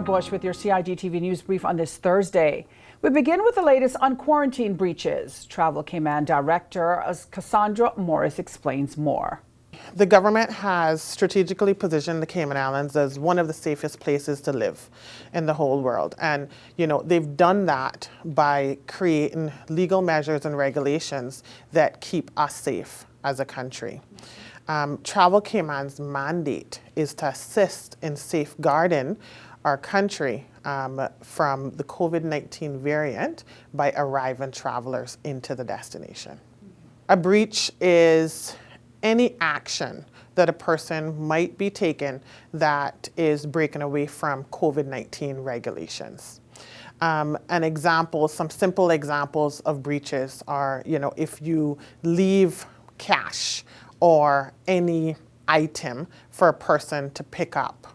Bush with your CIGTV News Brief on this Thursday. We begin with the latest on quarantine breaches. Travel Cayman Director Cassandra Morris explains more. The government has strategically positioned the Cayman Islands as one of the safest places to live in the whole world. And, they've done that by creating legal measures and regulations that keep us safe as a country. Travel Cayman's mandate is to assist in safeguarding our country from the COVID-19 variant by arriving travelers into the destination. A breach is any action that a person might be taking that is breaking away from COVID-19 regulations. Some simple examples of breaches are, if you leave cash or any item for a person to pick up.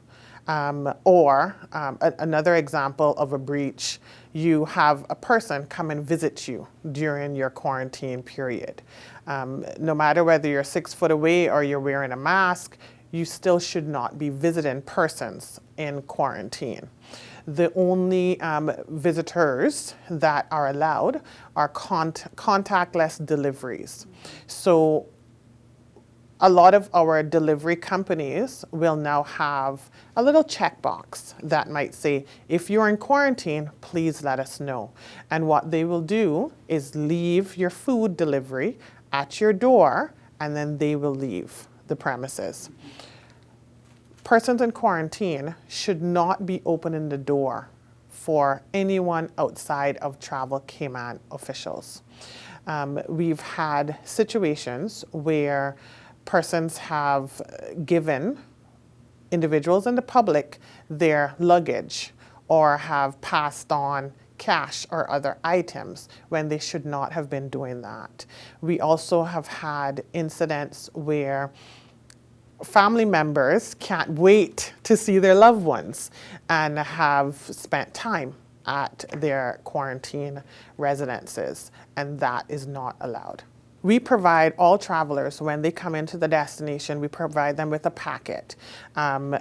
Another example of a breach, you have a person come and visit you during your quarantine period. No matter whether you're 6 foot away or you're wearing a mask, you still should not be visiting persons in quarantine. The only visitors that are allowed are contactless deliveries. So a lot of our delivery companies will now have a little checkbox that might say, if you're in quarantine, please let us know. And what they will do is leave your food delivery at your door, and then they will leave the premises. Persons in quarantine should not be opening the door for anyone outside of Travel Cayman officials. We've had situations where persons have given individuals in the public their luggage or have passed on cash or other items when they should not have been doing that. We also have had incidents where family members can't wait to see their loved ones and have spent time at their quarantine residences, and that is not allowed. We provide all travelers, when they come into the destination, we provide them with a packet. Some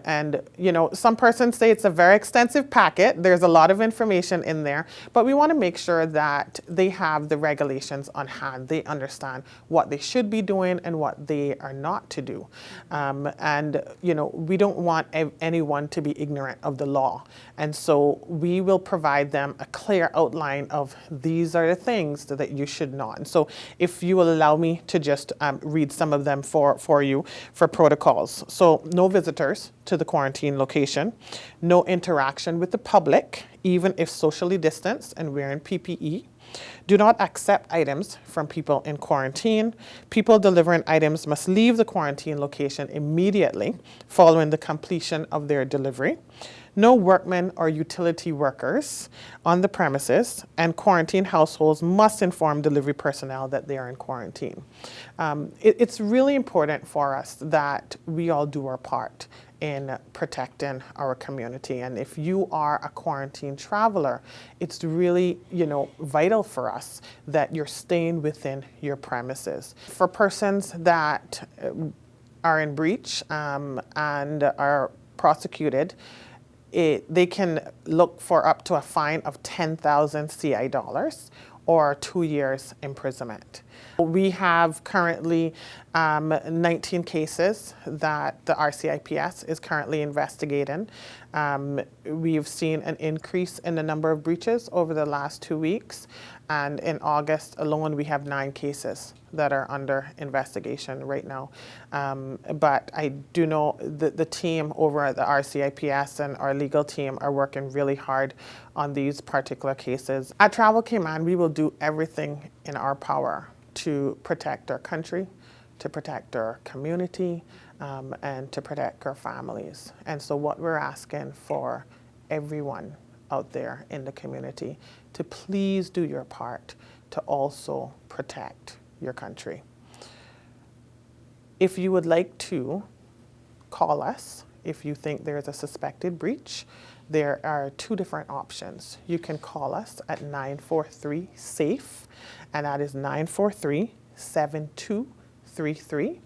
persons say it's a very extensive packet. There's a lot of information in there, but we want to make sure that they have the regulations on hand. They understand what they should be doing and what they are not to do. We don't want anyone to be ignorant of the law. And so we will provide them a clear outline of these are the things that you should not. And so if you will allow me to just read some of them for you for protocols. So no visitors to the quarantine location, no interaction with the public, even if socially distanced and wearing PPE. Do not accept items from people in quarantine. People delivering items must leave the quarantine location immediately following the completion of their delivery. No workmen or utility workers on the premises, and quarantine households must inform delivery personnel that they are in quarantine. It's really important for us that we all do our part in protecting our community. And if you are a quarantine traveler, it's really, vital for us that you're staying within your premises. For persons that are in breach and are prosecuted, they can look for up to a fine of 10,000 CI dollars or 2 years imprisonment. We have currently 19 cases that the RCIPS is currently investigating. We've seen an increase in the number of breaches over the last 2 weeks, and in August alone we have 9 cases that are under investigation right now. But I do know that the team over at the RCIPS and our legal team are working really hard on these particular cases. At Travel Cayman, we will do everything in our power to protect our country, to protect our community, and to protect our families. And so what we're asking for everyone out there in the community to please do your part to also protect your country. If you would like to call us, if you think there's a suspected breach, there are 2 different options. You can call us at 943-SAFE, and that is 943-7233,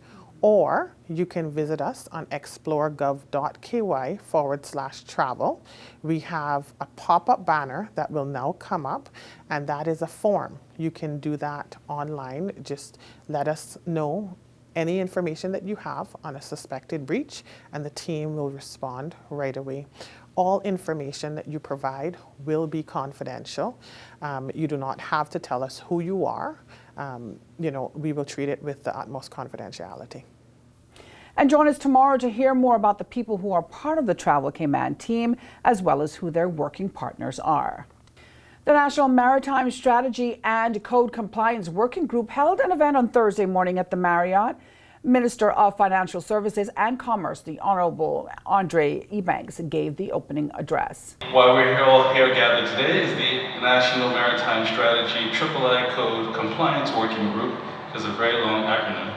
Or you can visit us on exploregov.ky/travel. We have a pop-up banner that will now come up, and that is a form. You can do that online. Just let us know any information that you have on a suspected breach, and the team will respond right away. All information that you provide will be confidential. You do not have to tell us who you are. We will treat it with the utmost confidentiality. And join us tomorrow to hear more about the people who are part of the Travel Cayman team, as well as who their working partners are. The National Maritime Strategy and Code Compliance Working Group held an event on Thursday morning at the Marriott. Minister of Financial Services and Commerce, the Honorable Andre Ebanks, gave the opening address. Why we're all here gathered today is the National Maritime Strategy III Code Compliance Working Group, which is a very long acronym,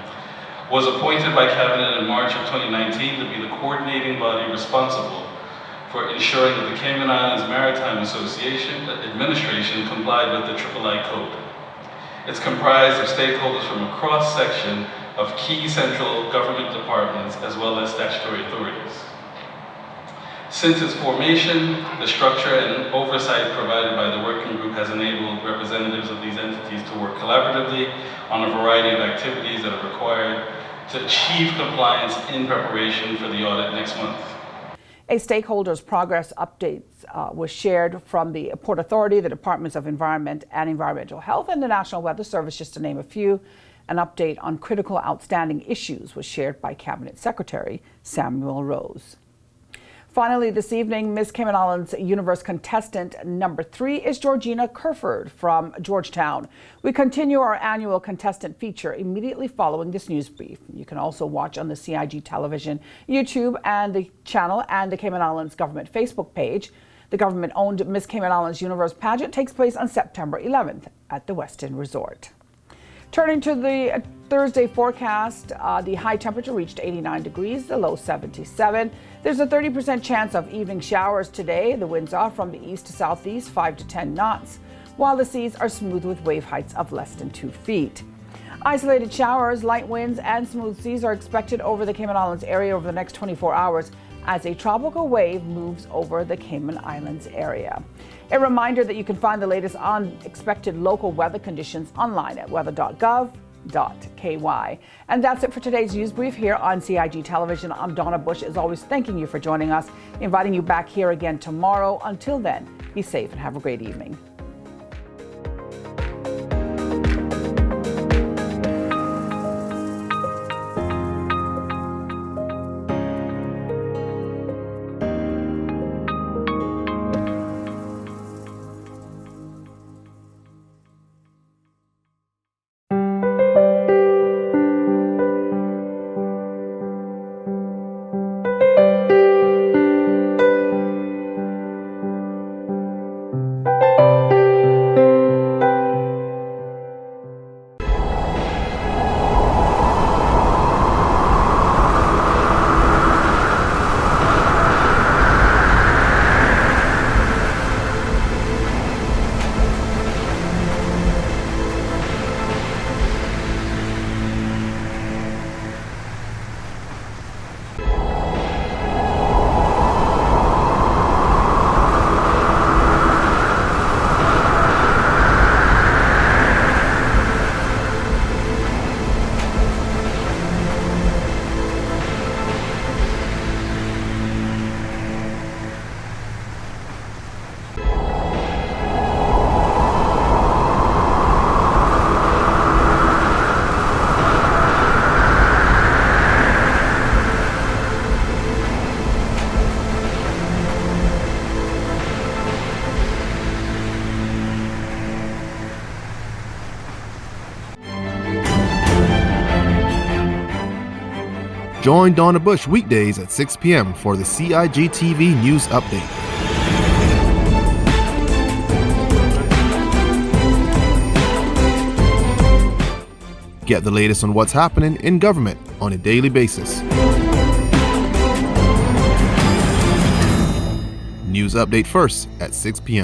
was appointed by Cabinet in March of 2019 to be the coordinating body responsible for ensuring that the Cayman Islands Maritime Association administration complied with the III Code. It's comprised of stakeholders from a cross-section of key central government departments as well as statutory authorities. Since its formation, the structure and oversight provided by the working group has enabled representatives of these entities to work collaboratively on a variety of activities that are required to achieve compliance in preparation for the audit next month. A stakeholders progress update was shared from the Port Authority, the Departments of Environment and Environmental Health, and the National Weather Service, just to name a few. An update on critical outstanding issues was shared by Cabinet Secretary Samuel Rose. Finally, this evening, Miss Cayman Islands Universe contestant number 3 is Georgina Kerford from Georgetown. We continue our annual contestant feature immediately following this news brief. You can also watch on the CIG television, YouTube, and the channel and the Cayman Islands government Facebook page. The government-owned Miss Cayman Islands Universe pageant takes place on September 11th at the Westin Resort. Turning to the Thursday forecast, the high temperature reached 89 degrees, the low 77. There's a 30% chance of evening showers today. The winds are from the east to southeast, 5 to 10 knots, while the seas are smooth with wave heights of less than 2 feet. Isolated showers, light winds, and smooth seas are expected over the Cayman Islands area over the next 24 hours as a tropical wave moves over the Cayman Islands area. A reminder that you can find the latest on expected local weather conditions online at weather.gov.ky. And that's it for today's news brief here on CIG Television. I'm Donna Bush, as always, thanking you for joining us, inviting you back here again tomorrow. Until then, be safe and have a great evening. Join Donna Bush weekdays at 6 p.m. for the CIG TV News Update. Get the latest on what's happening in government on a daily basis. News Update first at 6 p.m.